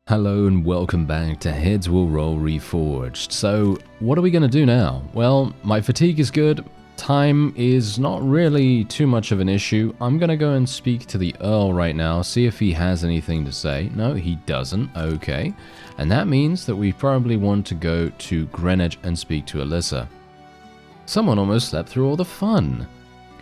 Hello and welcome back to Heads Will Roll Reforged. So, what are we going to do now? Well, my fatigue is good, time is not really too much of an issue. I'm going to go and speak to the Earl right now, see if he has anything to say. No, he doesn't. Okay. And that means that we probably want to go to Greenwich and speak to Alyssa. Someone almost slept through all the fun.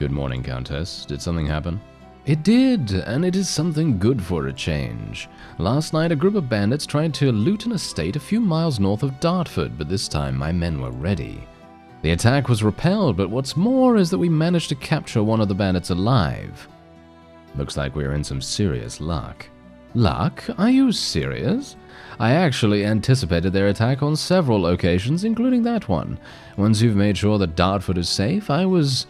Good morning, Countess. Did something happen? It did, and it is something good for a change. Last night, a group of bandits tried to loot an estate a few miles north of Dartford, but this time my men were ready. The attack was repelled, but what's more is that we managed to capture one of the bandits alive. Looks like we're in some serious luck. Luck? Are you serious? I actually anticipated their attack on several occasions, including that one. Once you've made sure that Dartford is safe, I was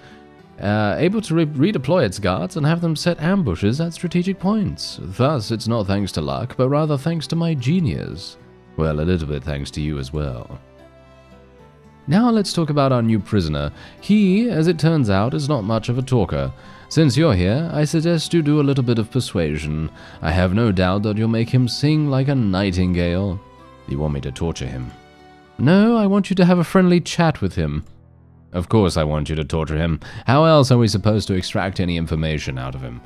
able to redeploy its guards and have them set ambushes at strategic points. Thus, it's not thanks to luck, but rather thanks to my genius. Well, a little bit thanks to you as well. Now let's talk about our new prisoner. He, as it turns out, is not much of a talker. Since you're here, I suggest you do a little bit of persuasion. I have no doubt that you'll make him sing like a nightingale. You want me to torture him? No, I want you to have a friendly chat with him. Of course I want you to torture him. How else are we supposed to extract any information out of him?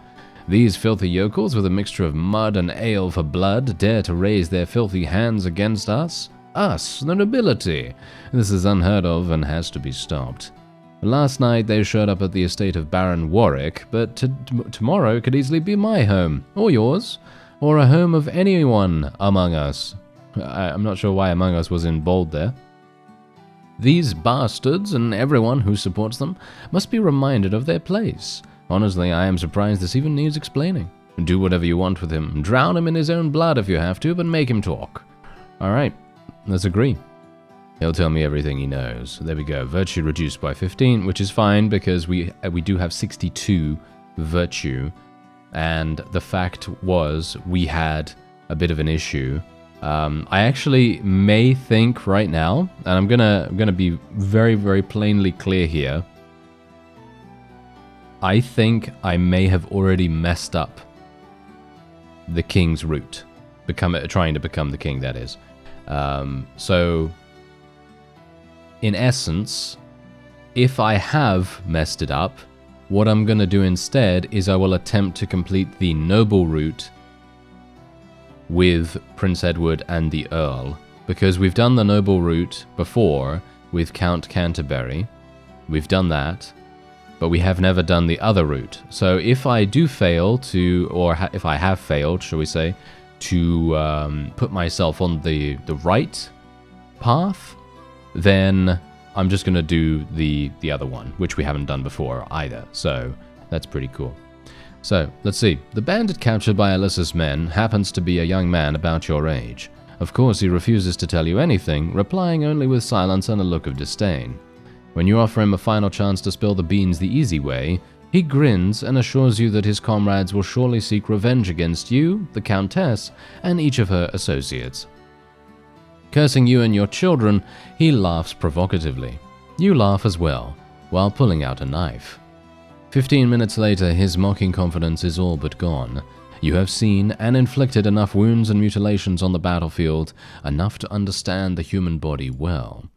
These filthy yokels with a mixture of mud and ale for blood dare to raise their filthy hands against us? Us, the nobility. This is unheard of and has to be stopped. Last night they showed up at the estate of Baron Warwick, but tomorrow could easily be my home, or yours, or a home of anyone among us. I'm not sure why among us was in bold there. These bastards and everyone who supports them must be reminded of their place. Honestly, I am surprised this even needs explaining. Do whatever you want with him. Drown him in his own blood if you have to, but make him talk. Alright, let's agree. He'll tell me everything he knows. There we go. Virtue reduced by 15, which is fine because we do have 62 virtue. And the fact was we had a bit of an issue. I actually may think right now, and I'm gonna be very, very plainly clear here. I think I may have already messed up the king's route, trying to become the king. That is, so in essence, if I have messed it up, what I'm gonna do instead is I will attempt to complete the noble route with Prince Edward and the Earl, because we've done the noble route before with Count Canterbury. We've done that, but we have never done the other route. So if I do fail to, or if I have failed, shall we say, to put myself on the right path, then I'm just going to do the other one, which we haven't done before either. So that's pretty cool. So, let's see. The bandit captured by Alyssa's men happens to be a young man about your age. Of course, he refuses to tell you anything, replying only with silence and a look of disdain. When you offer him a final chance to spill the beans the easy way, he grins and assures you that his comrades will surely seek revenge against you, the Countess, and each of her associates. Cursing you and your children, he laughs provocatively. You laugh as well, while pulling out a knife. 15 minutes later, his mocking confidence is all but gone. You have seen and inflicted enough wounds and mutilations on the battlefield, enough to understand the human body well.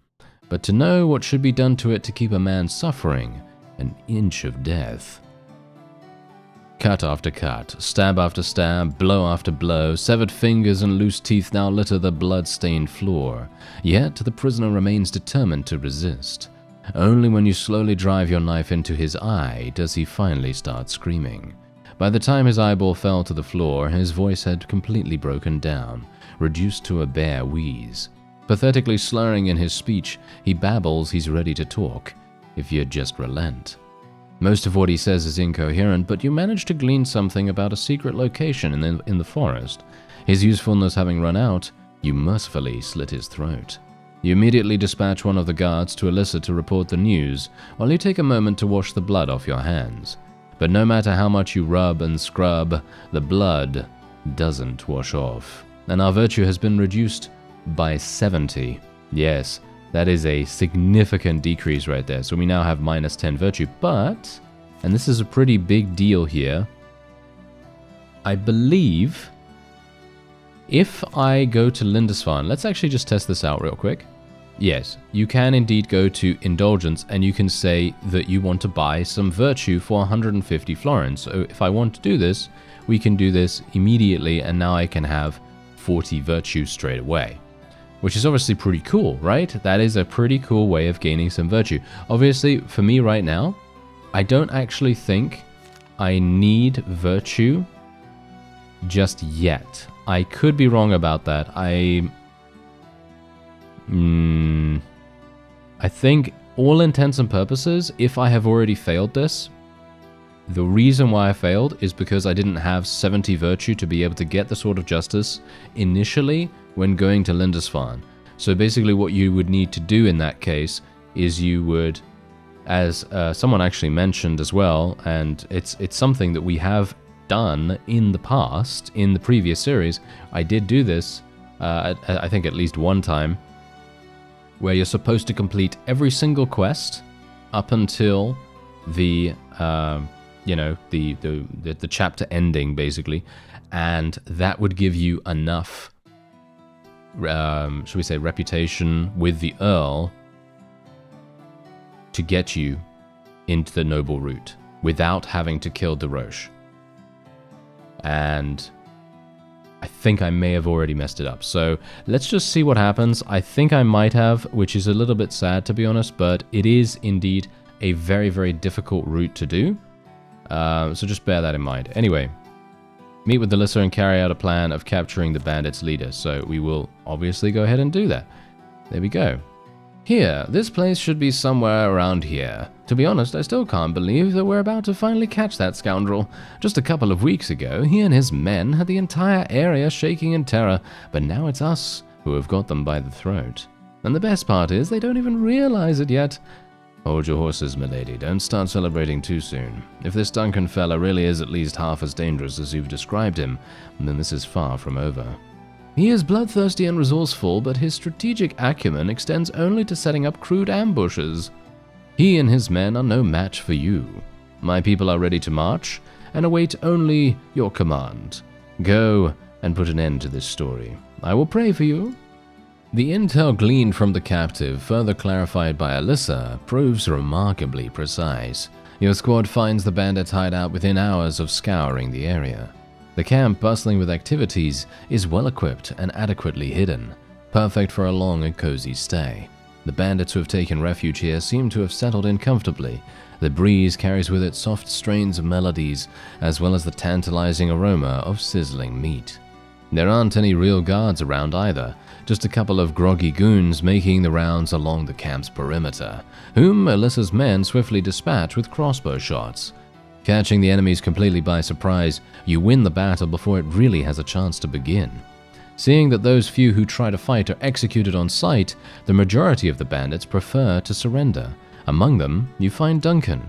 But to know what should be done to it to keep a man suffering, an inch of death. Cut after cut, stab after stab, blow after blow, severed fingers and loose teeth now litter the blood-stained floor. Yet the prisoner remains determined to resist. Only when you slowly drive your knife into his eye does he finally start screaming. By the time his eyeball fell to the floor, his voice had completely broken down, reduced to a bare wheeze. Pathetically slurring in his speech, he babbles he's ready to talk, if you'd just relent. Most of what he says is incoherent, but you manage to glean something about a secret location in the forest. His usefulness having run out, you mercifully slit his throat. You immediately dispatch one of the guards to Alyssa to report the news, while you take a moment to wash the blood off your hands. But no matter how much you rub and scrub, the blood doesn't wash off. And our virtue has been reduced by 70. Yes, that is a significant decrease right there. So we now have minus 10 virtue, but, and this is a pretty big deal here, I believe If I go to Lindisfarne, let's actually just test this out real quick. Yes, you can indeed go to Indulgence and you can say that you want to buy some virtue for 150 florins. So if I want to do this, we can do this immediately and now I can have 40 virtue straight away. Which is obviously pretty cool, right? That is a pretty cool way of gaining some virtue. Obviously, for me right now, I don't actually think I need virtue just yet. I could be wrong about that. I think all intents and purposes, if I have already failed this, the reason why I failed is because I didn't have 70 virtue to be able to get the Sword of Justice initially when going to Lindisfarne. So basically what you would need to do in that case is you would, as someone actually mentioned as well, and it's something that we have done in the past, in the previous series. I did do this, I think at least one time, where you're supposed to complete every single quest up until the the chapter ending, basically, and that would give you enough, should we say, reputation with the Earl to get you into the noble route without having to kill Desroches. And I think I may have already messed it up. So let's just see what happens. I think I might have, which is a little bit sad to be honest, but it is indeed a very, very difficult route to do. So just bear that in mind. Anyway, meet with Alyssa and carry out a plan of capturing the bandits' leader. So we will obviously go ahead and do that. There we go. Here, this place should be somewhere around here. To be honest, I still can't believe that we're about to finally catch that scoundrel. Just a couple of weeks ago, he and his men had the entire area shaking in terror, but now it's us who have got them by the throat. And the best part is, they don't even realize it yet. Hold your horses, milady. Don't start celebrating too soon. If this Duncan fella really is at least half as dangerous as you've described him, then this is far from over. He is bloodthirsty and resourceful, but his strategic acumen extends only to setting up crude ambushes. He and his men are no match for you. My people are ready to march, and await only your command. Go and put an end to this story. I will pray for you. The intel gleaned from the captive, further clarified by Alyssa, proves remarkably precise. Your squad finds the bandits' hideout within hours of scouring the area. The camp, bustling with activities, is well equipped and adequately hidden, perfect for a long and cozy stay. The bandits who have taken refuge here seem to have settled in comfortably. The breeze carries with it soft strains of melodies, as well as the tantalizing aroma of sizzling meat. There aren't any real guards around either, just a couple of groggy goons making the rounds along the camp's perimeter, whom Alyssa's men swiftly dispatch with crossbow shots. Catching the enemies completely by surprise, you win the battle before it really has a chance to begin. Seeing that those few who try to fight are executed on sight, the majority of the bandits prefer to surrender. Among them, you find Duncan.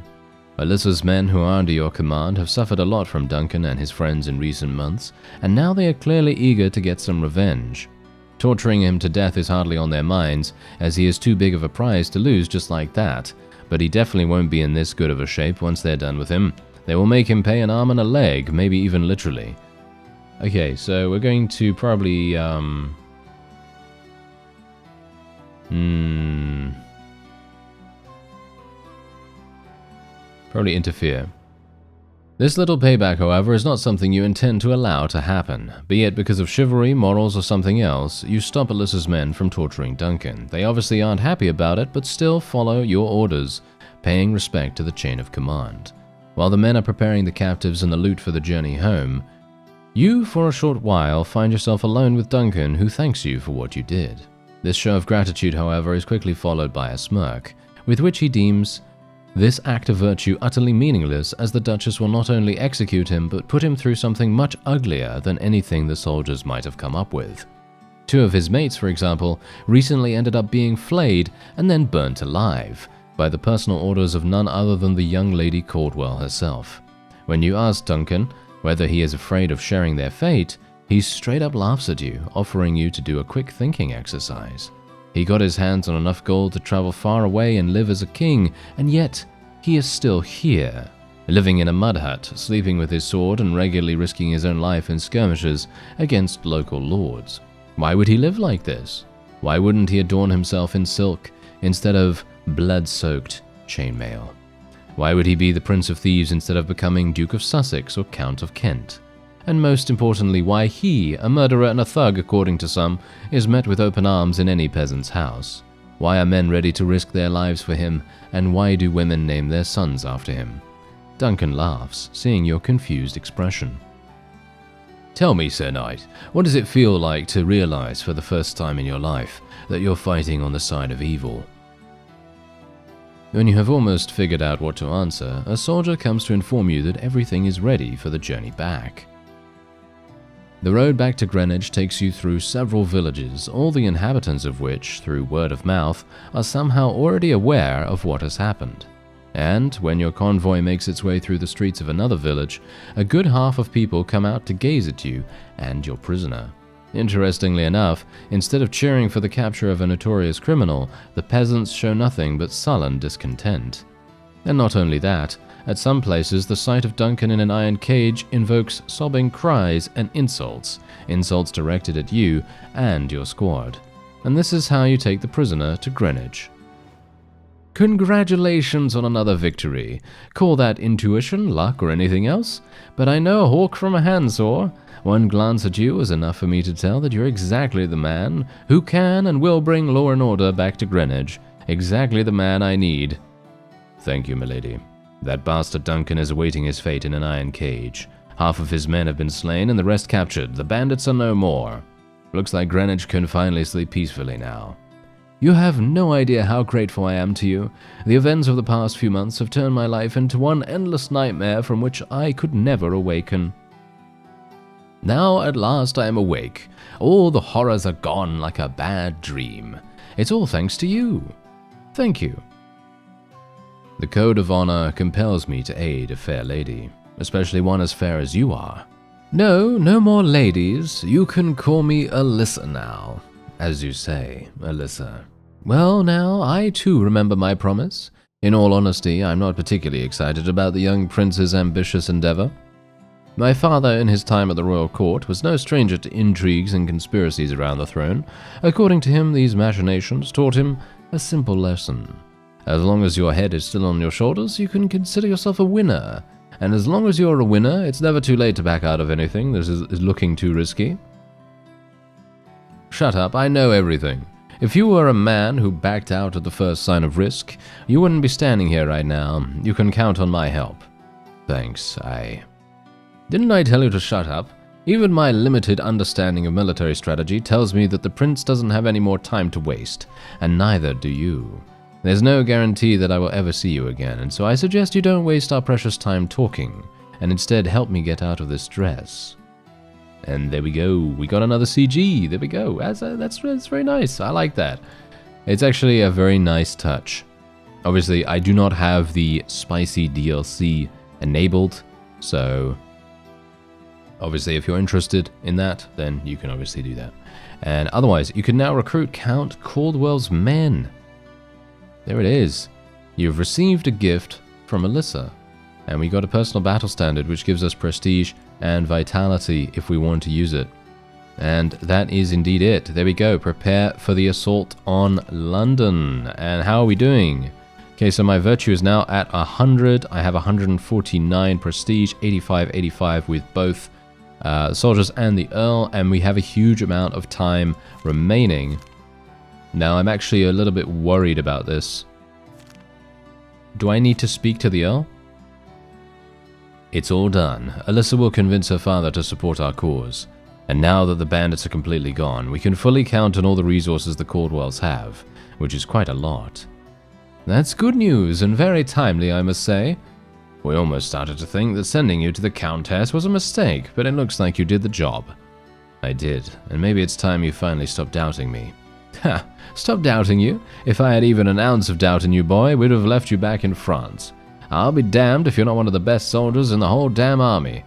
Alyssa's men who are under your command have suffered a lot from Duncan and his friends in recent months, and now they are clearly eager to get some revenge. Torturing him to death is hardly on their minds, as he is too big of a prize to lose just like that, but he definitely won't be in this good of a shape once they're done with him. They will make him pay an arm and a leg, maybe even literally. Okay, so we're going to probably, probably interfere. This little payback, however, is not something you intend to allow to happen. Be it because of chivalry, morals, or something else, you stop Alyssa's men from torturing Duncan. They obviously aren't happy about it, but still follow your orders, paying respect to the chain of command. While the men are preparing the captives and the loot for the journey home, you, for a short while, find yourself alone with Duncan, who thanks you for what you did. This show of gratitude, however, is quickly followed by a smirk, with which he deems this act of virtue utterly meaningless, as the Duchess will not only execute him, but put him through something much uglier than anything the soldiers might have come up with. 2 of his mates, for example, recently ended up being flayed and then burnt alive, by the personal orders of none other than the young Lady Caldwell herself. When you ask Duncan whether he is afraid of sharing their fate, he straight up laughs at you, offering you to do a quick thinking exercise. He got his hands on enough gold to travel far away and live as a king, and yet he is still here. living in a mud hut, sleeping with his sword, and regularly risking his own life in skirmishes against local lords. Why would he live like this? Why wouldn't he adorn himself in silk instead of blood-soaked chainmail? Why would he be the Prince of Thieves instead of becoming Duke of Sussex or Count of Kent? And most importantly, why he, a murderer and a thug according to some, is met with open arms in any peasant's house? Why are men ready to risk their lives for him, and why do women name their sons after him? Duncan laughs, seeing your confused expression. Tell me, Sir Knight, what does it feel like to realize for the first time in your life that you're fighting on the side of evil? When you have almost figured out what to answer, a soldier comes to inform you that everything is ready for the journey back. The road back to Greenwich takes you through several villages, all the inhabitants of which, through word of mouth, are somehow already aware of what has happened. And when your convoy makes its way through the streets of another village, a good half of people come out to gaze at you and your prisoner. Interestingly enough, instead of cheering for the capture of a notorious criminal, the peasants show nothing but sullen discontent. And not only that, at some places the sight of Duncan in an iron cage invokes sobbing cries and insults directed at you and your squad. And this is how you take the prisoner to Greenwich. Congratulations on another victory. Call that intuition, luck, or anything else, but I know a hawk from a handsaw. One glance at you is enough for me to tell that you're exactly the man who can and will bring law and order back to Greenwich. Exactly the man I need. Thank you, milady. That bastard Duncan is awaiting his fate in an iron cage. Half of his men have been slain and the rest captured. The bandits are no more. Looks like Greenwich can finally sleep peacefully now. You have no idea how grateful I am to you. The events of the past few months have turned my life into one endless nightmare from which I could never awaken. Now at last I am awake. All the horrors are gone like a bad dream. It's all thanks to you. Thank you. The code of honor compels me to aid a fair lady, especially one as fair as you are. No, no more ladies. You can call me Alyssa now. As you say, Alyssa. Well now, I too remember my promise. In all honesty, I'm not particularly excited about the young prince's ambitious endeavor. My father, in his time at the royal court, was no stranger to intrigues and conspiracies around the throne. According to him, these machinations taught him a simple lesson. As long as your head is still on your shoulders, you can consider yourself a winner. And as long as you're a winner, it's never too late to back out of anything that is looking too risky. Shut up, I know everything. If you were a man who backed out at the first sign of risk, you wouldn't be standing here right now. You can count on my help. Thanks, Didn't I tell you to shut up? Even my limited understanding of military strategy tells me that the prince doesn't have any more time to waste, and neither do you. There's no guarantee that I will ever see you again, and so I suggest you don't waste our precious time talking, and instead help me get out of this dress. And there we go, we got another CG, there we go, that's very nice, I like that. It's actually a very nice touch. Obviously, I do not have the spicy DLC enabled, so obviously if you're interested in that, then you can obviously do that. And otherwise, you can now recruit Count Caldwell's men. There it is. You've received a gift from Alyssa, and we got a personal battle standard which gives us prestige and vitality if we want to use it. And that is indeed it. There we go. Prepare for the assault on London. And how are we doing? Okay, so my virtue is now at 100. I have 149 prestige, 85 with both soldiers and the Earl, and we have a huge amount of time remaining. Now, I'm actually a little bit worried about this. Do I need to speak to the Earl? It's all done. Alyssa will convince her father to support our cause. And now that the bandits are completely gone, we can fully count on all the resources the Caldwells have, which is quite a lot. That's good news, and very timely, I must say. We almost started to think that sending you to the Countess was a mistake, but it looks like you did the job. I did, and maybe it's time you finally stopped doubting me. Ha! Stop doubting you? If I had even an ounce of doubt in you, boy, we'd have left you back in France. I'll be damned if you're not one of the best soldiers in the whole damn army.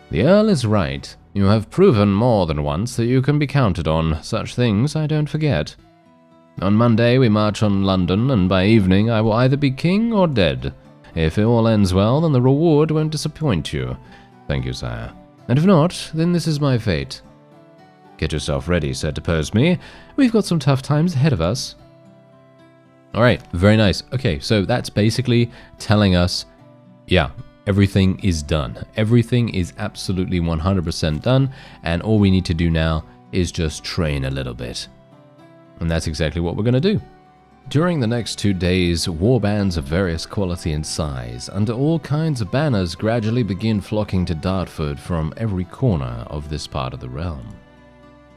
The Earl is right. You have proven more than once that you can be counted on. Such things I don't forget. On Monday we march on London, and by evening I will either be king or dead. If it all ends well, then the reward won't disappoint you. Thank you, sire. And if not, then this is my fate. Get yourself ready, sir, to depose me. We've got some tough times ahead of us. Alright, very nice. Okay, so that's basically telling us, yeah, everything is done. Everything is absolutely 100% done, and all we need to do now is just train a little bit. And that's exactly what we're going to do. During the next 2 days, warbands of various quality and size, under all kinds of banners, gradually begin flocking to Dartford from every corner of this part of the realm.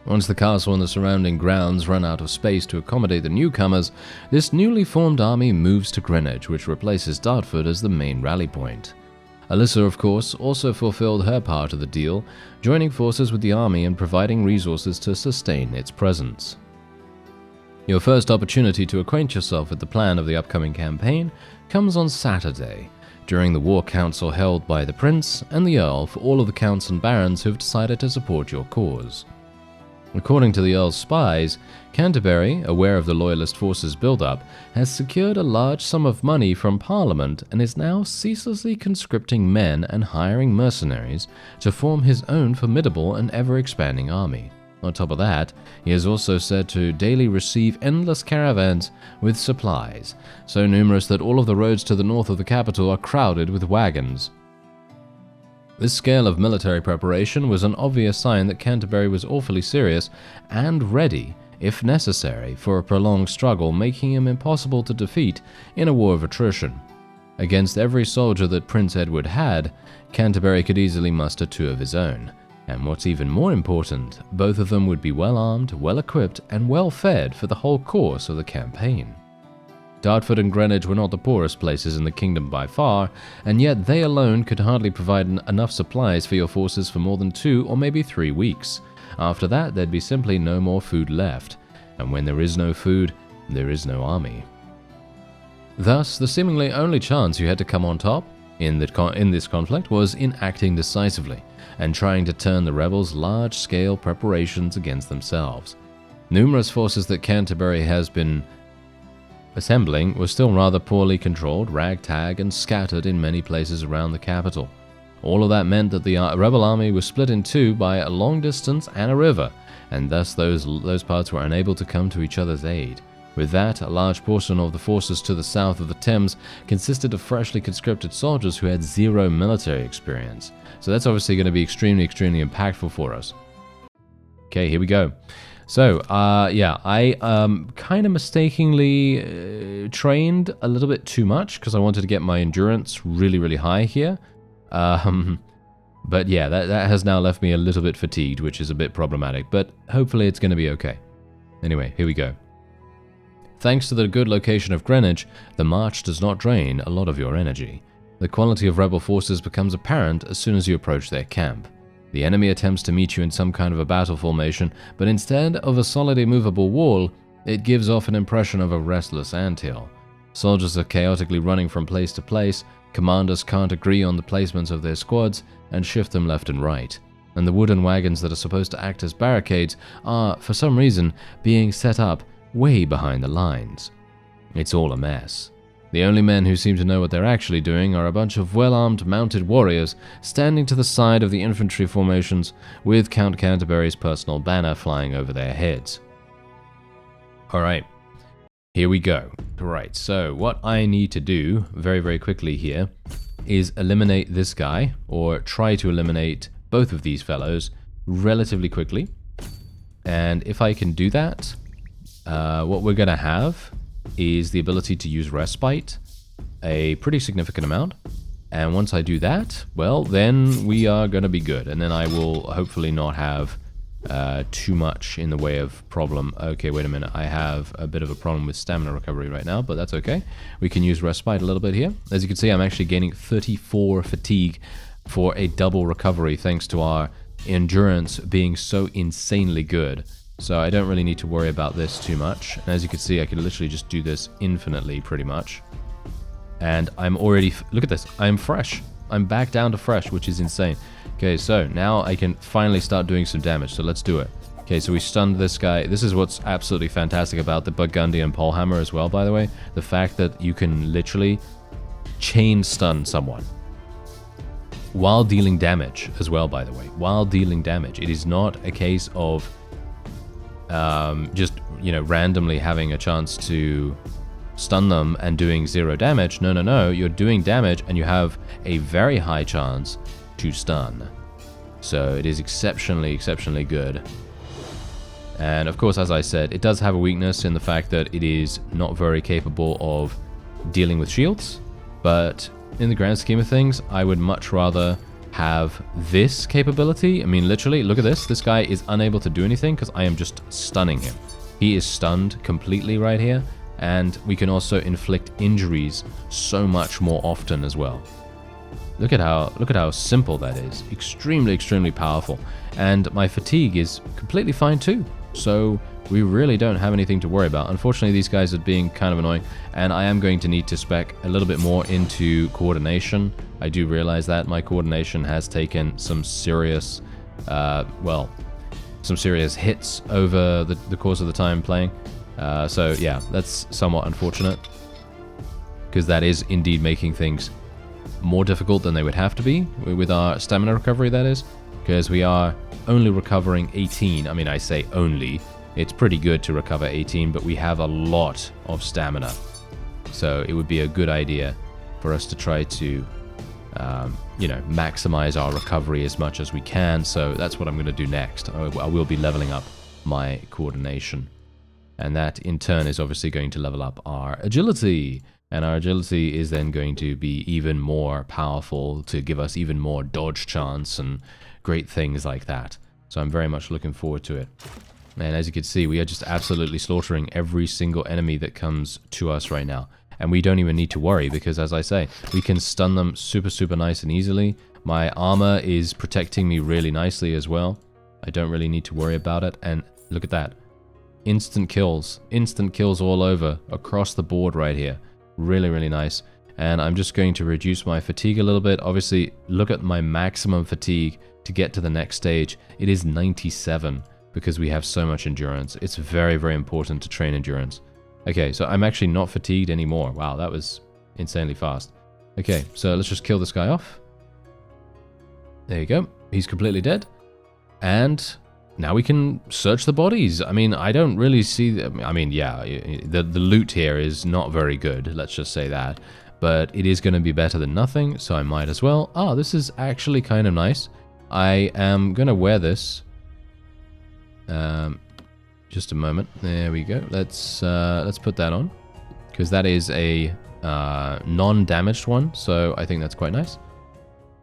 Once the castle and the surrounding grounds run out of space to accommodate the newcomers, this newly formed army moves to Greenwich, which replaces Dartford as the main rally point. Alyssa, of course, also fulfilled her part of the deal, joining forces with the army and providing resources to sustain its presence. Your first opportunity to acquaint yourself with the plan of the upcoming campaign comes on Saturday, during the war council held by the Prince and the Earl for all of the counts and barons who have decided to support your cause. According to the Earl's spies, Canterbury, aware of the Loyalist forces' build-up, has secured a large sum of money from Parliament and is now ceaselessly conscripting men and hiring mercenaries to form his own formidable and ever-expanding army. On top of that, he is also said to daily receive endless caravans with supplies, so numerous that all of the roads to the north of the capital are crowded with wagons. This scale of military preparation was an obvious sign that Canterbury was awfully serious and ready, if necessary, for a prolonged struggle, making him impossible to defeat in a war of attrition. Against every soldier that Prince Edward had, Canterbury could easily muster 2 of his own. And what's even more important, both of them would be well armed, well equipped, and well fed for the whole course of the campaign. Dartford and Greenwich were not the poorest places in the kingdom by far, and yet they alone could hardly provide enough supplies for your forces for more than 2 or maybe 3 weeks. After that, there'd be simply no more food left, and when there is no food, there is no army. Thus, the seemingly only chance you had to come on top in this conflict was in acting decisively and trying to turn the rebels' large-scale preparations against themselves. Numerous forces that Canterbury has been assembling were still rather poorly controlled, ragtag, and scattered in many places around the capital. All of that meant that the rebel army was split in 2 by a long distance and a river, and thus those parts were unable to come to each other's aid. With that, a large portion of the forces to the south of the Thames consisted of freshly conscripted soldiers who had 0 military experience. So that's obviously going to be extremely impactful for us. Okay, here we go. So, yeah, I kind of mistakenly trained a little bit too much because I wanted to get my endurance really high here. But yeah, that has now left me a little bit fatigued, which is a bit problematic, but hopefully it's going to be okay. Anyway, here we go. Thanks to the good location of Greenwich, the march does not drain a lot of your energy. The quality of rebel forces becomes apparent as soon as you approach their camp. The enemy attempts to meet you in some kind of a battle formation, but instead of a solid immovable wall, it gives off an impression of a restless anthill. Soldiers are chaotically running from place to place, commanders can't agree on the placements of their squads and shift them left and right, and the wooden wagons that are supposed to act as barricades are, for some reason, being set up way behind the lines. It's all a mess. The only men who seem to know what they're actually doing are a bunch of well-armed mounted warriors standing to the side of the infantry formations with Count Canterbury's personal banner flying over their heads. Alright, here we go. Right, so what I need to do very quickly here is eliminate this guy, or try to eliminate both of these fellows relatively quickly. And if I can do that, what we're going to have is the ability to use respite, a pretty significant amount. And once I do that, well, then we are going to be good. And then I will hopefully not have too much in the way of problem. Okay, wait a minute. I have a bit of a problem with stamina recovery right now, but that's okay. We can use respite a little bit here. As you can see, I'm actually gaining 34 fatigue for a double recovery thanks to our endurance being so insanely good. So I don't really need to worry about this too much. And as you can see, I can literally just do this infinitely, pretty much. And I'm already... look at this. I'm fresh. I'm back down to fresh, which is insane. Okay, so now I can finally start doing some damage. So let's do it. Okay, so we stunned this guy. This is what's absolutely fantastic about the Burgundian Polehammer as well, by the way. The fact that you can literally chain stun someone while dealing damage as well, by the way, while dealing damage. It is not a case of just, you know, randomly having a chance to stun them and doing 0 damage. No, no, no. You're doing damage and you have a very high chance to stun. So it is exceptionally, exceptionally good. And of course, as I said, it does have a weakness in the fact that it is not very capable of dealing with shields. But in the grand scheme of things, I would much rather have this capability. I mean, literally, look at this. This guy is unable to do anything because I am just stunning him. He is stunned completely right here. And we can also inflict injuries so much more often as well. Look at how simple that is. Extremely, extremely powerful. And my fatigue is completely fine too. So we really don't have anything to worry about. Unfortunately, these guys are being kind of annoying, and I am going to need to spec a little bit more into coordination. I do realize that my coordination has taken some serious, well, some serious hits over the course of the time playing. So yeah, that's somewhat unfortunate, because that is indeed making things more difficult than they would have to be with our stamina recovery, that is, because we are only recovering 18. I mean, I say only. It's pretty good to recover 18, but we have a lot of stamina. So it would be a good idea for us to try to, you know, maximize our recovery as much as we can. So that's what I'm going to do next. I will be leveling up my coordination. And that in turn is obviously going to level up our agility. And our agility is then going to be even more powerful to give us even more dodge chance and great things like that. So I'm very much looking forward to it. And as you can see, we are just absolutely slaughtering every single enemy that comes to us right now. And we don't even need to worry because, as I say, we can stun them super, super nice and easily. My armor is protecting me really nicely as well. I don't really need to worry about it. And look at that. Instant kills all over, across the board right here. Really, really nice. And I'm just going to reduce my fatigue a little bit. Obviously, look at my maximum fatigue to get to the next stage. It is 97 because we have so much endurance. It's very, very important to train endurance. Okay, so I'm actually not fatigued anymore. Wow, that was insanely fast. Okay, so let's just kill this guy off. There you go. He's completely dead. And now we can search the bodies. I mean, I don't really see... I mean, yeah, the loot here is not very good. Let's just say that. But it is going to be better than nothing, so I might as well. Ah, this is actually kind of nice. I am going to wear this. Just a moment. There we go. Let's put that on. Because that is a non-damaged one, so I think that's quite nice.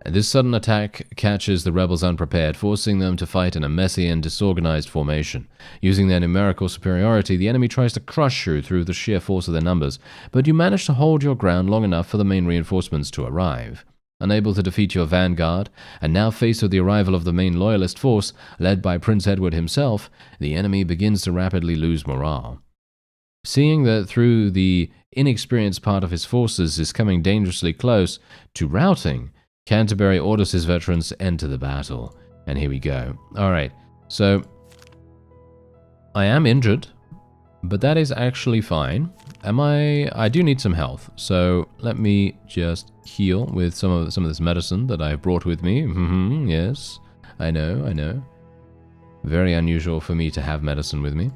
This sudden attack catches the rebels unprepared, forcing them to fight in a messy and disorganized formation. Using their numerical superiority, the enemy tries to crush you through the sheer force of their numbers, but you manage to hold your ground long enough for the main reinforcements to arrive. Unable to defeat your vanguard, and now faced with the arrival of the main loyalist force, led by Prince Edward himself, the enemy begins to rapidly lose morale. Seeing that through the inexperienced part of his forces is coming dangerously close to routing, Canterbury orders his veterans to enter the battle. And here we go. Alright, so I am injured, but that is actually fine. I do need some health, so let me just heal with some of this medicine that I brought with me. Yes, I know. Very unusual for me to have medicine with me.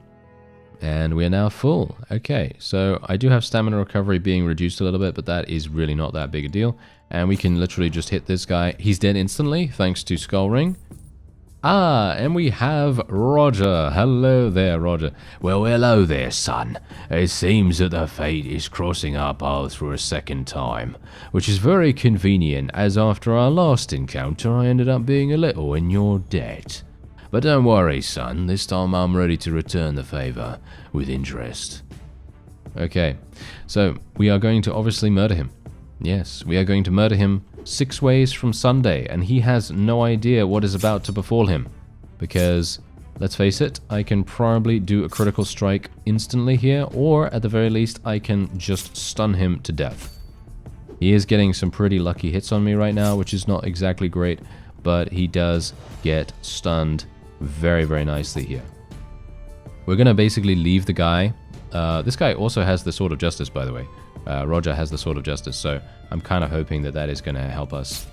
And we're now full. Okay, so I do have stamina recovery being reduced a little bit, but that is really not that big a deal. And we can literally just hit this guy. He's dead instantly, thanks to Skull Ring. Ah, and we have Roger. Hello there, Roger. Well, hello there, son. It seems that the fate is crossing our paths for a second time, which is very convenient, as after our last encounter I ended up being a little in your debt. But don't worry, son, this time I'm ready to return the favor with interest. Okay, so we are going to obviously murder him. Yes, we are going to murder him 6 ways from Sunday, and he has no idea what is about to befall him. Because, let's face it, I can probably do a critical strike instantly here, or at the very least, I can just stun him to death. He is getting some pretty lucky hits on me right now, which is not exactly great, but he does get stunned very, very nicely here. We're going to basically leave the guy This guy also has the Sword of Justice, by the way. Roger has the Sword of Justice, so I'm kind of hoping that that is going to help us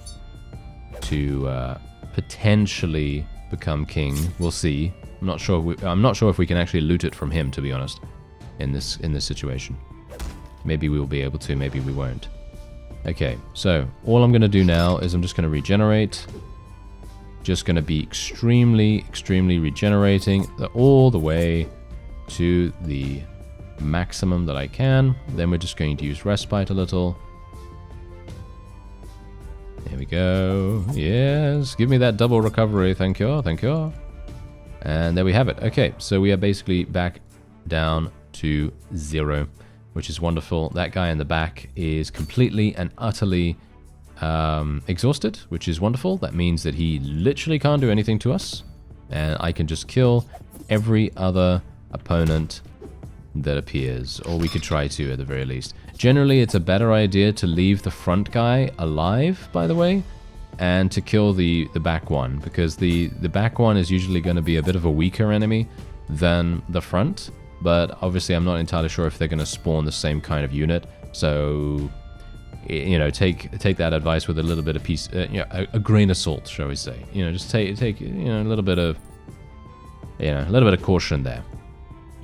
to potentially become king. We'll see. I'm not sure if we can actually loot it from him, to be honest, in this situation. Maybe we will be able to, maybe we won't. Okay, so all I'm going to do now is I'm just going to regenerate. Just going to be extremely regenerating all the way to the maximum that I can. Then we're just going to use respite a little. There we go. Yes, give me that double recovery. Thank you, thank you. And there we have it. Okay, so we are basically back down to 0, which is wonderful. That guy in the back is completely and utterly exhausted, which is wonderful. That means that he literally can't do anything to us, and I can just kill every other opponent that appears, or we could try to at the very least. Generally, it's a better idea to leave the front guy alive, by the way, and to kill the back one, because the back one is usually going to be a bit of a weaker enemy than the front, but obviously I'm not entirely sure if they're going to spawn the same kind of unit, so you know, take that advice with a little bit of a grain of salt, shall we say. You know, just take you know, a little bit of caution there,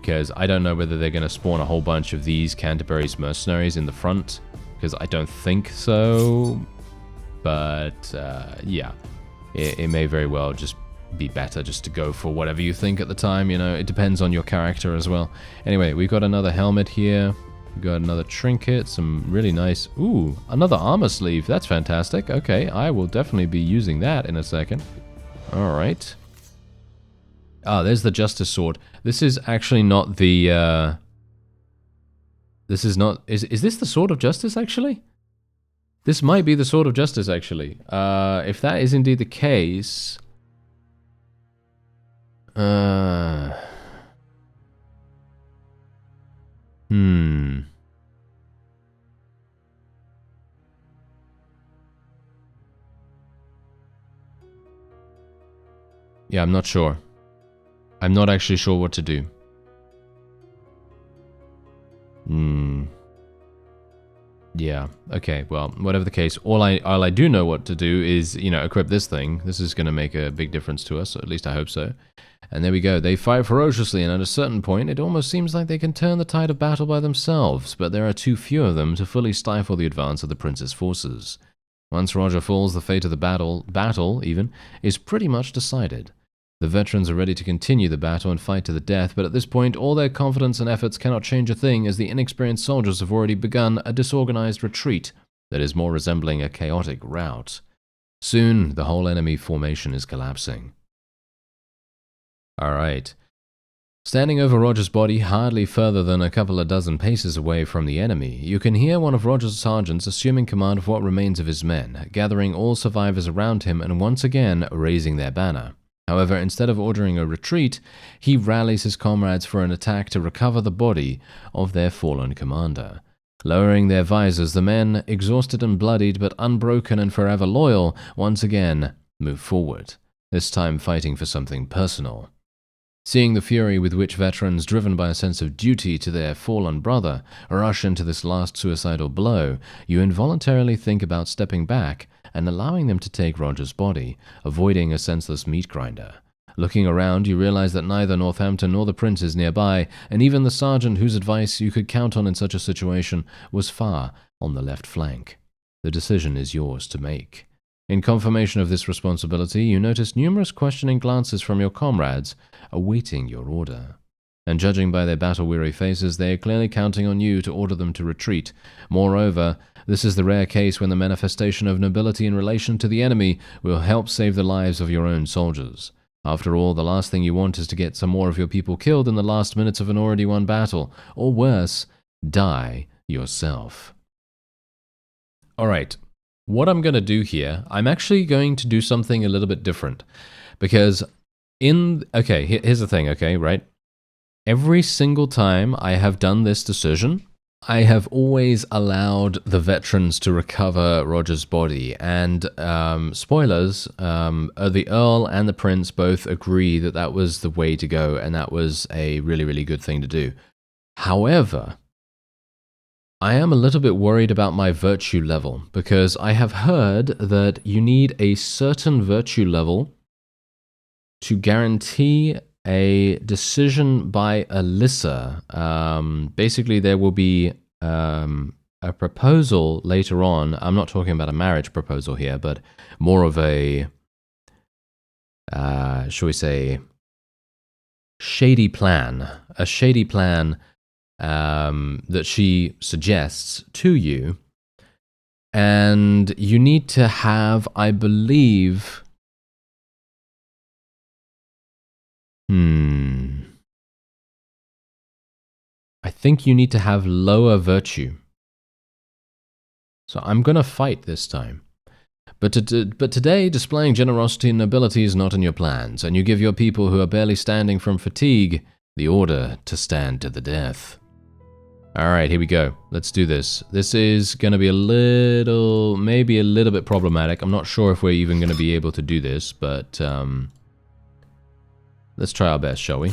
because I don't know whether they're going to spawn a whole bunch of these Canterbury's mercenaries in the front, because I don't think so. But yeah, it may very well just be better just to go for whatever you think at the time. You know, it depends on your character as well. Anyway, we've got another helmet here. We've got another trinket, some really nice... Ooh, another armor sleeve. That's fantastic. Okay, I will definitely be using that in a second. All right. Ah, there's the Justice Sword. This is actually not the... This is not... Is this the Sword of Justice, actually? This might be the Sword of Justice, actually. If that is indeed the case... Yeah, I'm not sure. I'm not actually sure what to do. Yeah, okay, well, whatever the case, all I do know what to do is, you know, equip this thing. This is going to make a big difference to us, or at least I hope so. And there we go. They fight ferociously, and at a certain point, it almost seems like they can turn the tide of battle by themselves, but there are too few of them to fully stifle the advance of the prince's forces. Once Roger falls, the fate of the battle even, is pretty much decided. The veterans are ready to continue the battle and fight to the death, but at this point, all their confidence and efforts cannot change a thing, as the inexperienced soldiers have already begun a disorganized retreat that is more resembling a chaotic rout. Soon, the whole enemy formation is collapsing. Alright. Standing over Roger's body, hardly further than a couple of dozen paces away from the enemy, you can hear one of Roger's sergeants assuming command of what remains of his men, gathering all survivors around him and once again raising their banner. However, instead of ordering a retreat, he rallies his comrades for an attack to recover the body of their fallen commander. Lowering their visors, the men, exhausted and bloodied but unbroken and forever loyal, once again move forward, this time fighting for something personal. Seeing the fury with which veterans, driven by a sense of duty to their fallen brother, rush into this last suicidal blow, you involuntarily think about stepping back and allowing them to take Roger's body, avoiding a senseless meat grinder. Looking around, you realize that neither Northampton nor the prince is nearby, and even the sergeant whose advice you could count on in such a situation was far on the left flank. The decision is yours to make. In confirmation of this responsibility, you notice numerous questioning glances from your comrades, awaiting your order. And judging by their battle-weary faces, they are clearly counting on you to order them to retreat. Moreover, this is the rare case when the manifestation of nobility in relation to the enemy will help save the lives of your own soldiers. After all, the last thing you want is to get some more of your people killed in the last minutes of an already won battle, or worse, die yourself. Alright, what I'm going to do here, I'm actually going to do something a little bit different. Because here's the thing, okay, right? Every single time I have done this decision, I have always allowed the veterans to recover Roger's body, and spoilers, the Earl and the Prince both agree that that was the way to go, and that was a really, really good thing to do. However, I am a little bit worried about my virtue level, because I have heard that you need a certain virtue level to guarantee a decision by Alyssa. Basically, there will be a proposal later on. I'm not talking about a marriage proposal here, but more of a, shall we say, shady plan. A shady plan that she suggests to you. And you need to have, I believe... I think you need to have lower virtue. So I'm going to fight this time. But today, displaying generosity and nobility is not in your plans, and you give your people who are barely standing from fatigue the order to stand to the death. Alright, here we go. Let's do this. This is going to be maybe a little bit problematic. I'm not sure if we're even going to be able to do this, but let's try our best, shall we?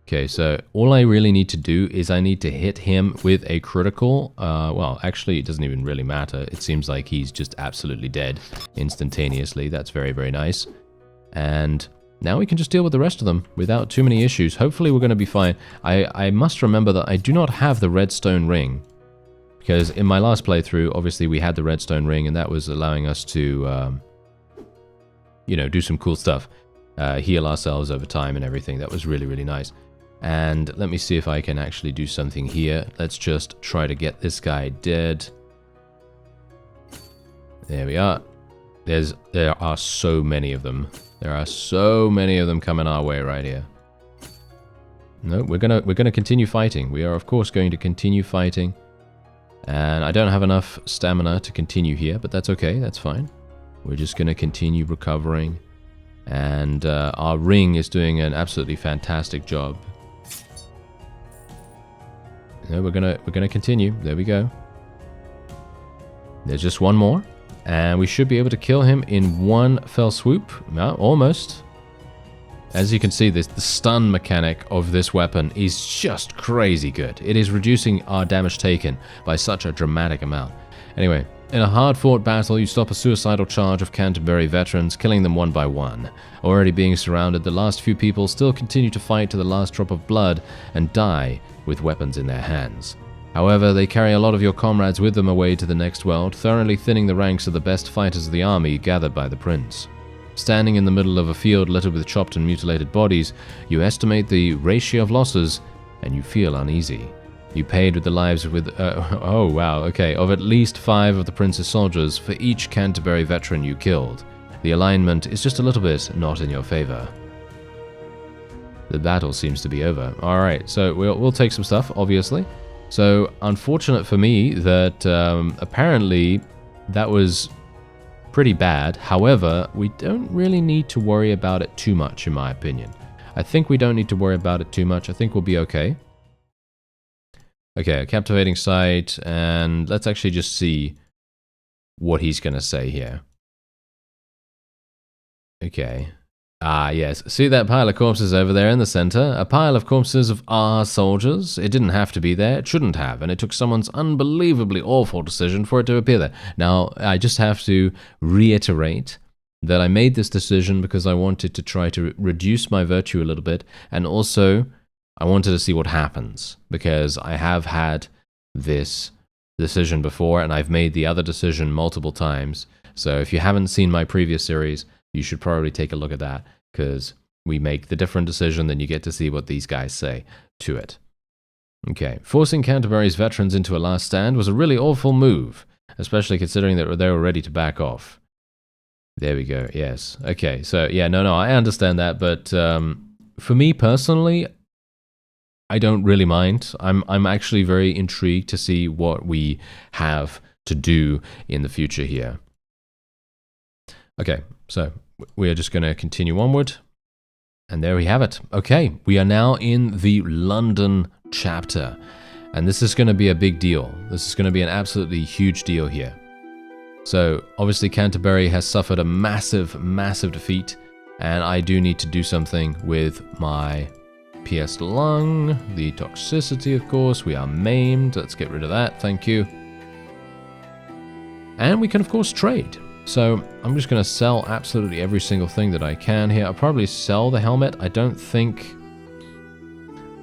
Okay, so all I really need to do is I need to hit him with a critical. Well, actually, it doesn't even really matter. It seems like he's just absolutely dead instantaneously. That's very, very nice. And now we can just deal with the rest of them without too many issues. Hopefully, we're going to be fine. I must remember that I do not have the redstone ring, because in my last playthrough, obviously, we had the redstone ring, and that was allowing us to, you know, do some cool stuff. Heal ourselves over time and everything. That was really, really nice. And let me see if I can actually do something here. Let's just try to get this guy dead. There we are. There are so many of them. There are so many of them coming our way right here. No, we're gonna continue fighting. We are of course going to continue fighting. And I don't have enough stamina to continue here, but that's okay. That's fine. We're just gonna continue recovering. And our ring is doing an absolutely fantastic job. No, we're gonna continue. There we go. There's just one more, and we should be able to kill him in one fell swoop. No, almost. As you can see, the stun mechanic of this weapon is just crazy good. It is reducing our damage taken by such a dramatic amount. Anyway, in a hard-fought battle, you stop a suicidal charge of Canterbury veterans, killing them one by one. Already being surrounded, the last few people still continue to fight to the last drop of blood and die with weapons in their hands. However, they carry a lot of your comrades with them away to the next world, thoroughly thinning the ranks of the best fighters of the army gathered by the prince. Standing in the middle of a field littered with chopped and mutilated bodies, you estimate the ratio of losses, and you feel uneasy. You paid with the lives of at least 5 of the prince's soldiers for each Canterbury veteran you killed. The alignment is just a little bit not in your favor. The battle seems to be over. Alright, so we'll take some stuff, obviously. So, unfortunate for me that apparently that was pretty bad. However, we don't really need to worry about it too much, in my opinion. I think we don't need to worry about it too much. I think we'll be okay. Okay, a captivating sight, and let's actually just see what he's going to say here. Okay. Ah, yes. See that pile of corpses over there in the center? A pile of corpses of our soldiers? It didn't have to be there. It shouldn't have. And it took someone's unbelievably awful decision for it to appear there. Now, I just have to reiterate that I made this decision because I wanted to try to reduce my virtue a little bit. And also, I wanted to see what happens. Because I have had this decision before, and I've made the other decision multiple times. So if you haven't seen my previous series, you should probably take a look at that, because we make the different decision, then you get to see what these guys say to it. Okay, forcing Canterbury's veterans into a last stand was a really awful move, especially considering that they were ready to back off. There we go, yes. Okay, so yeah, no, I understand that, but for me personally, I don't really mind. I'm actually very intrigued to see what we have to do in the future here. Okay, so we are just going to continue onward. And there we have it. Okay, we are now in the London chapter. And this is going to be a big deal. This is going to be an absolutely huge deal here. So, obviously Canterbury has suffered a massive, massive defeat. And I do need to do something with my pierced lung, the toxicity, of course. We are maimed. Let's get rid of that. Thank you. And we can, of course, trade. So I'm just going to sell absolutely every single thing that I can here. I'll probably sell the helmet. I don't think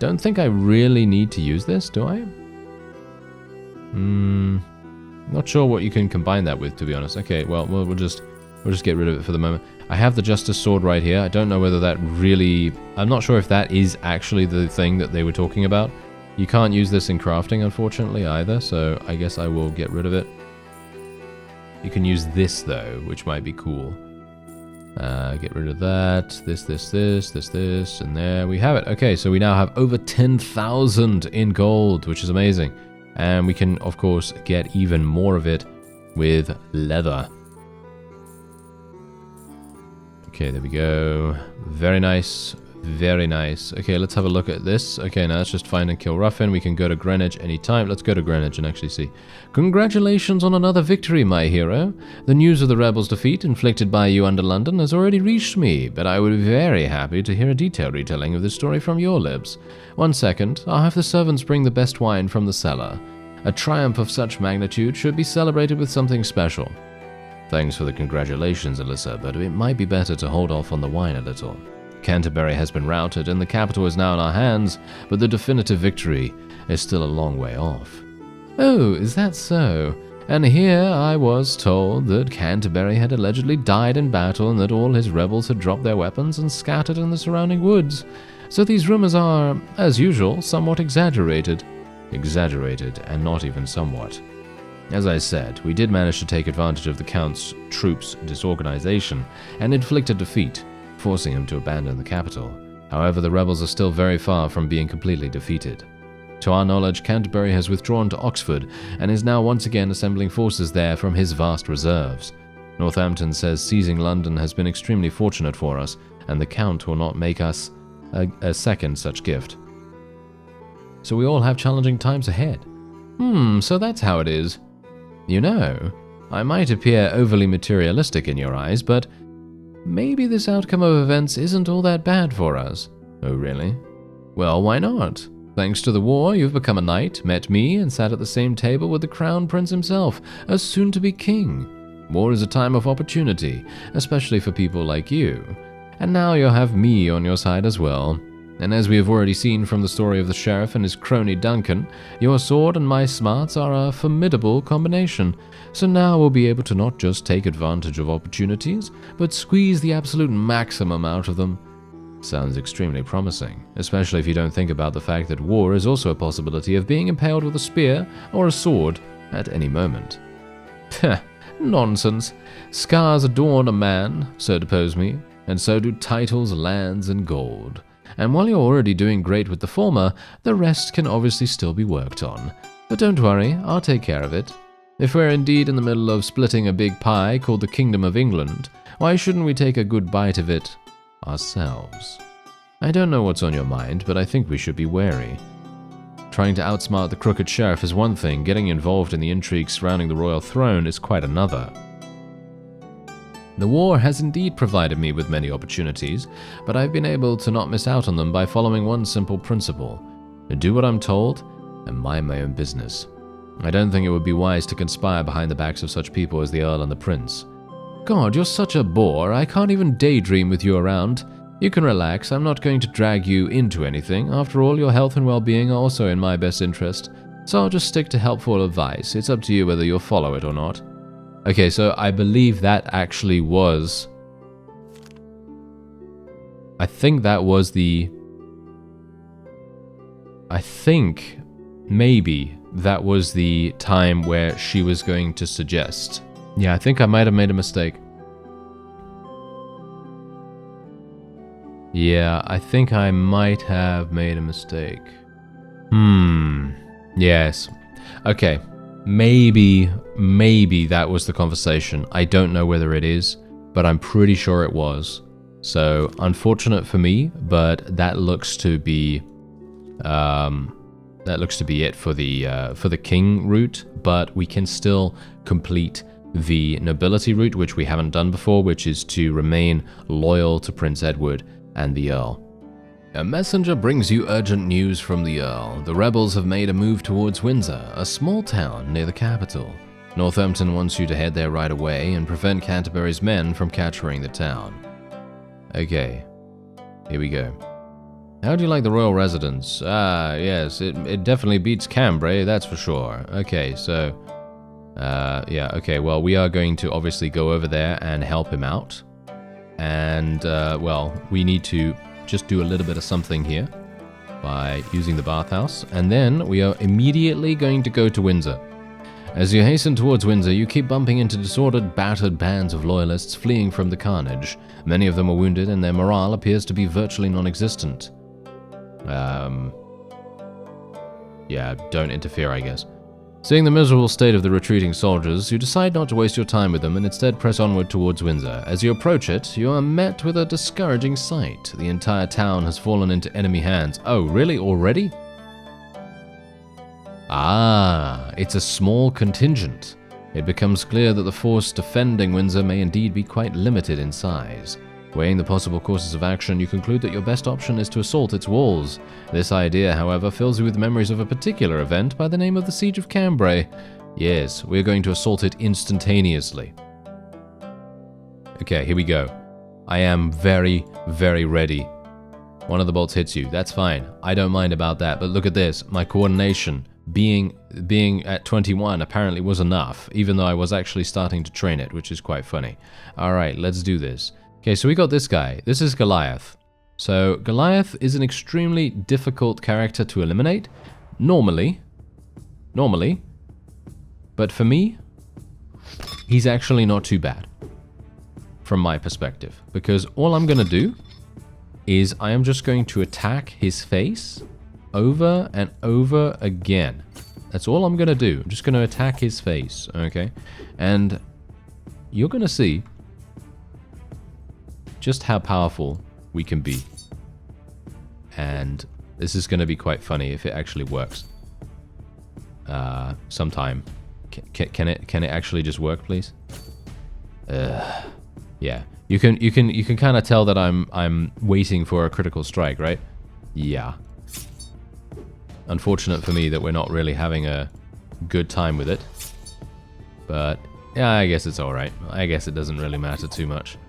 I really need to use this, do I? Not sure what you can combine that with, to be honest. Okay, well, we'll just get rid of it for the moment. I have the Justice Sword right here. I don't know whether that really... I'm not sure if that is actually the thing that they were talking about. You can't use this in crafting, unfortunately, either, so I guess I will get rid of it. You can use this, though, which might be cool. Get rid of that. This, and there we have it. Okay, so we now have over 10,000 in gold, which is amazing. And we can, of course, get even more of it with leather. Okay, there we go. Very nice. Very nice. Okay, let's have a look at this. Okay, now let's just find and kill Ruffin. We can go to Greenwich anytime. Let's go to Greenwich and actually see. Congratulations on another victory, my hero. The news of the rebels' defeat inflicted by you under London has already reached me, but I would be very happy to hear a detailed retelling of this story from your lips. 1 second. I'll have the servants bring the best wine from the cellar. A triumph of such magnitude should be celebrated with something special. Thanks for the congratulations, Alyssa, but it might be better to hold off on the wine a little. Canterbury has been routed and the capital is now in our hands, but the definitive victory is still a long way off. Oh, is that so? And here I was told that Canterbury had allegedly died in battle and that all his rebels had dropped their weapons and scattered in the surrounding woods. So these rumors are, as usual, somewhat exaggerated. Exaggerated, and not even somewhat. As I said, we did manage to take advantage of the Count's troops' disorganization and inflict a defeat, forcing him to abandon the capital. However, the rebels are still very far from being completely defeated. To our knowledge, Canterbury has withdrawn to Oxford and is now once again assembling forces there from his vast reserves. Northampton says seizing London has been extremely fortunate for us, and the Count will not make us a second such gift. So we all have challenging times ahead. So that's how it is. You know, I might appear overly materialistic in your eyes, but maybe this outcome of events isn't all that bad for us. Oh, really? Well, why not? Thanks to the war, you've become a knight, met me, and sat at the same table with the Crown Prince himself, a soon-to-be king. War is a time of opportunity, especially for people like you. And now you'll have me on your side as well. And as we have already seen from the story of the sheriff and his crony Duncan, your sword and my smarts are a formidable combination. So now we'll be able to not just take advantage of opportunities, but squeeze the absolute maximum out of them. Sounds extremely promising, especially if you don't think about the fact that war is also a possibility of being impaled with a spear or a sword at any moment. Nonsense. Scars adorn a man, so depose me, and so do titles, lands, and gold. And while you're already doing great with the former, the rest can obviously still be worked on. But don't worry, I'll take care of it. If we're indeed in the middle of splitting a big pie called the Kingdom of England, why shouldn't we take a good bite of it ourselves? I don't know what's on your mind, but I think we should be wary. Trying to outsmart the crooked sheriff is one thing, getting involved in the intrigue surrounding the royal throne is quite another. The war has indeed provided me with many opportunities, but I've been able to not miss out on them by following one simple principle: do what I'm told and mind my own business. I don't think it would be wise to conspire behind the backs of such people as the Earl and the Prince. God, you're such a bore, I can't even daydream with you around. You can relax, I'm not going to drag you into anything. After all, your health and well-being are also in my best interest, so I'll just stick to helpful advice. It's up to you whether you'll follow it or not. Okay, so I believe that actually was... I think maybe that was the time where she was going to suggest. Yeah, I think I might have made a mistake. Yeah, I think I might have made a mistake. Yes. Okay. Maybe that was the conversation. I don't know whether it is, but I'm pretty sure it was. So, unfortunate for me, but that looks to be it for the king route, but we can still complete the nobility route, which we haven't done before, which is to remain loyal to Prince Edward and the Earl. A messenger brings you urgent news from the Earl. The rebels have made a move towards Windsor, a small town near the capital. Northampton wants you to head there right away and prevent Canterbury's men from capturing the town. Okay, here we go. How do you like the royal residence? Ah, yes, it definitely beats Cambrai, that's for sure. Okay, so, yeah, okay, well, we are going to obviously go over there and help him out. And, well, we need to just do a little bit of something here by using the bathhouse. And then we are immediately going to go to Windsor. As you hasten towards Windsor, you keep bumping into disordered, battered bands of loyalists fleeing from the carnage. Many of them are wounded, and their morale appears to be virtually non-existent. Yeah, don't interfere, I guess. Seeing the miserable state of the retreating soldiers, you decide not to waste your time with them and instead press onward towards Windsor. As you approach it, you are met with a discouraging sight. The entire town has fallen into enemy hands. Oh, really? Already? Ah, it's a small contingent. It becomes clear that the force defending Windsor may indeed be quite limited in size. Weighing the possible courses of action, you conclude that your best option is to assault its walls. This idea, however, fills you with memories of a particular event by the name of the Siege of Cambrai. Yes, we're going to assault it instantaneously. Okay, here we go. I am very, very ready. One of the bolts hits you. That's fine. I don't mind about that, but look at this. My coordination being at 21 apparently was enough, even though I was actually starting to train it, which is quite funny. Alright, let's do this. Okay, so we got this guy. This is Goliath. So Goliath is an extremely difficult character to eliminate. Normally. But for me, he's actually not too bad. From my perspective. Because all I'm going to do is I am just going to attack his face over and over again. That's all I'm going to do. I'm just going to attack his face, okay? And you're going to see just how powerful we can be. And this is going to be quite funny if it actually works. Sometime. Can it actually just work, please? Yeah. You can kind of tell that I'm waiting for a critical strike, right? Yeah. Unfortunate for me that we're not really having a good time with it. But yeah, I guess it's all right. I guess it doesn't really matter too much.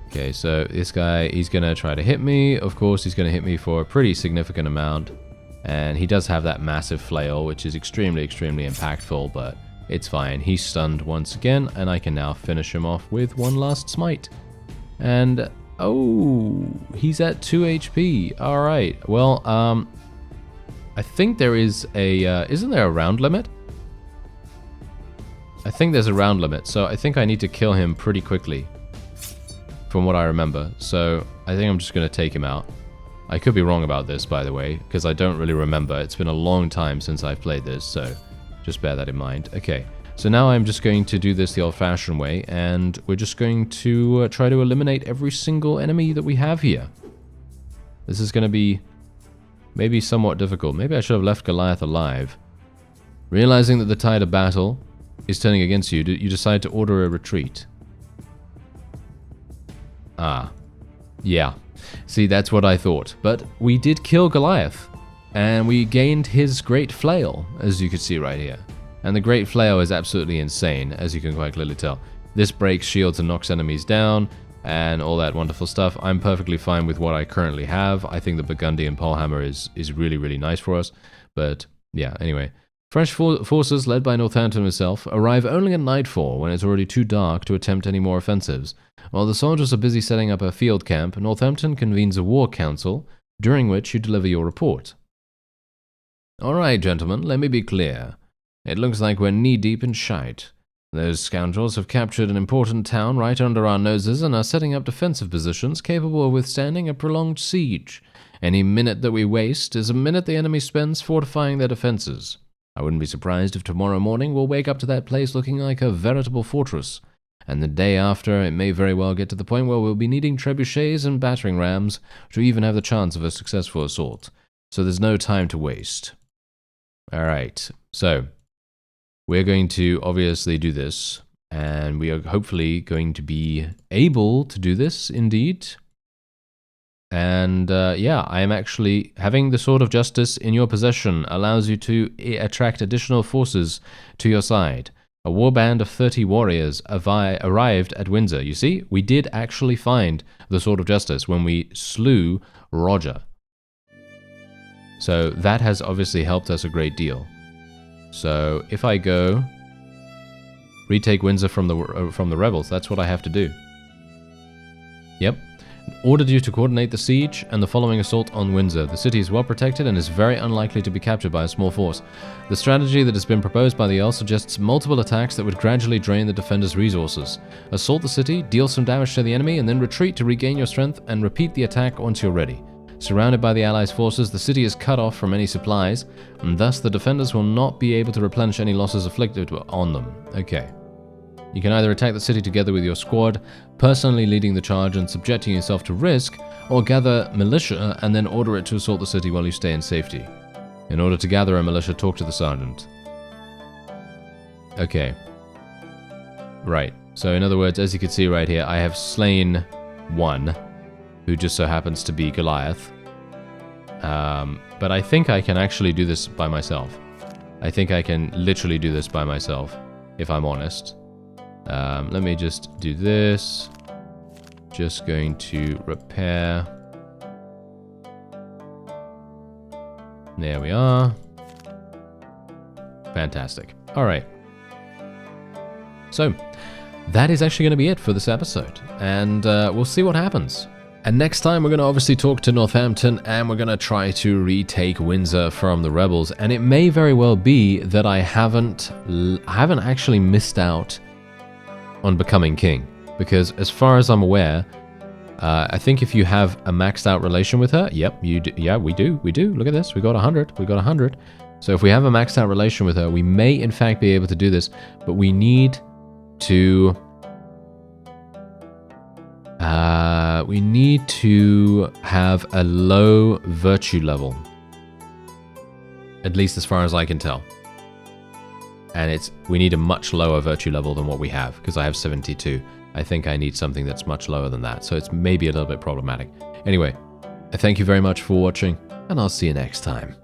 Okay, so this guy, he's going to try to hit me. Of course, he's going to hit me for a pretty significant amount. And he does have that massive flail, which is extremely, extremely impactful, but it's fine. He's stunned once again, and I can now finish him off with one last smite. And, oh, he's at 2 HP. All right. Well, I think there is a, isn't there a round limit? I think there's a round limit, so I think I need to kill him pretty quickly. From what I remember, so I think I'm just going to take him out. I could be wrong about this, by the way, because I don't really remember. It's been a long time since I've played this, so just bear that in mind. Okay, so now I'm just going to do this the old-fashioned way, and we're just going to try to eliminate every single enemy that we have here. This is going to be maybe somewhat difficult. Maybe I should have left Goliath alive. Realizing that the tide of battle is turning against you, you decide to order a retreat. Ah, yeah. See, that's what I thought. But we did kill Goliath, and we gained his great flail, as you can see right here. And the great flail is absolutely insane, as you can quite clearly tell. This breaks shields and knocks enemies down, and all that wonderful stuff. I'm perfectly fine with what I currently have. I think the Burgundian polehammer is really, really nice for us. But, yeah, anyway. French forces, led by Northampton himself, arrive only at nightfall when it's already too dark to attempt any more offensives. While the soldiers are busy setting up a field camp, Northampton convenes a war council, during which you deliver your report. Alright, gentlemen, let me be clear. It looks like we're knee-deep in shite. Those scoundrels have captured an important town right under our noses and are setting up defensive positions capable of withstanding a prolonged siege. Any minute that we waste is a minute the enemy spends fortifying their defenses. I wouldn't be surprised if tomorrow morning we'll wake up to that place looking like a veritable fortress, and the day after it may very well get to the point where we'll be needing trebuchets and battering rams to even have the chance of a successful assault. So there's no time to waste. Alright, so we're going to obviously do this, and we are hopefully going to be able to do this indeed. And yeah, I am actually having the Sword of Justice in your possession allows you to attract additional forces to your side. A warband of 30 warriors arrived at Windsor. You see, we did actually find the Sword of Justice when we slew Roger. So that has obviously helped us a great deal. So if I go retake Windsor from the rebels, that's what I have to do. Yep. Ordered you to coordinate the siege and the following assault on Windsor. The city is well protected and is very unlikely to be captured by a small force. The strategy that has been proposed by the Earl suggests multiple attacks that would gradually drain the defenders' resources. Assault the city, deal some damage to the enemy, and then retreat to regain your strength and repeat the attack once you're ready. Surrounded by the Allies' forces, the city is cut off from any supplies, and thus the defenders will not be able to replenish any losses inflicted on them. Okay. You can either attack the city together with your squad, personally leading the charge and subjecting yourself to risk, or gather militia and then order it to assault the city while you stay in safety. In order to gather a militia, talk to the sergeant. Okay. Right. So in other words, as you can see right here, I have slain one, who just so happens to be Goliath. But I think I can actually do this by myself. I think I can literally do this by myself, if I'm honest. Let me just do this. Just going to repair. There we are. Fantastic. All right. So, that is actually going to be it for this episode. And we'll see what happens. And next time we're going to obviously talk to Northampton and we're going to try to retake Windsor from the rebels. And it may very well be that I haven't actually missed out on becoming king, because as far as I'm aware, I think if you have a maxed out relation with her, yep, you do, yeah, we do, look at this, we got 100, so if we have a maxed out relation with her, we may in fact be able to do this, but we need to have a low virtue level, at least as far as I can tell. And we need a much lower virtue level than what we have, because I have 72. I think I need something that's much lower than that, so it's maybe a little bit problematic. Anyway, I thank you very much for watching, and I'll see you next time.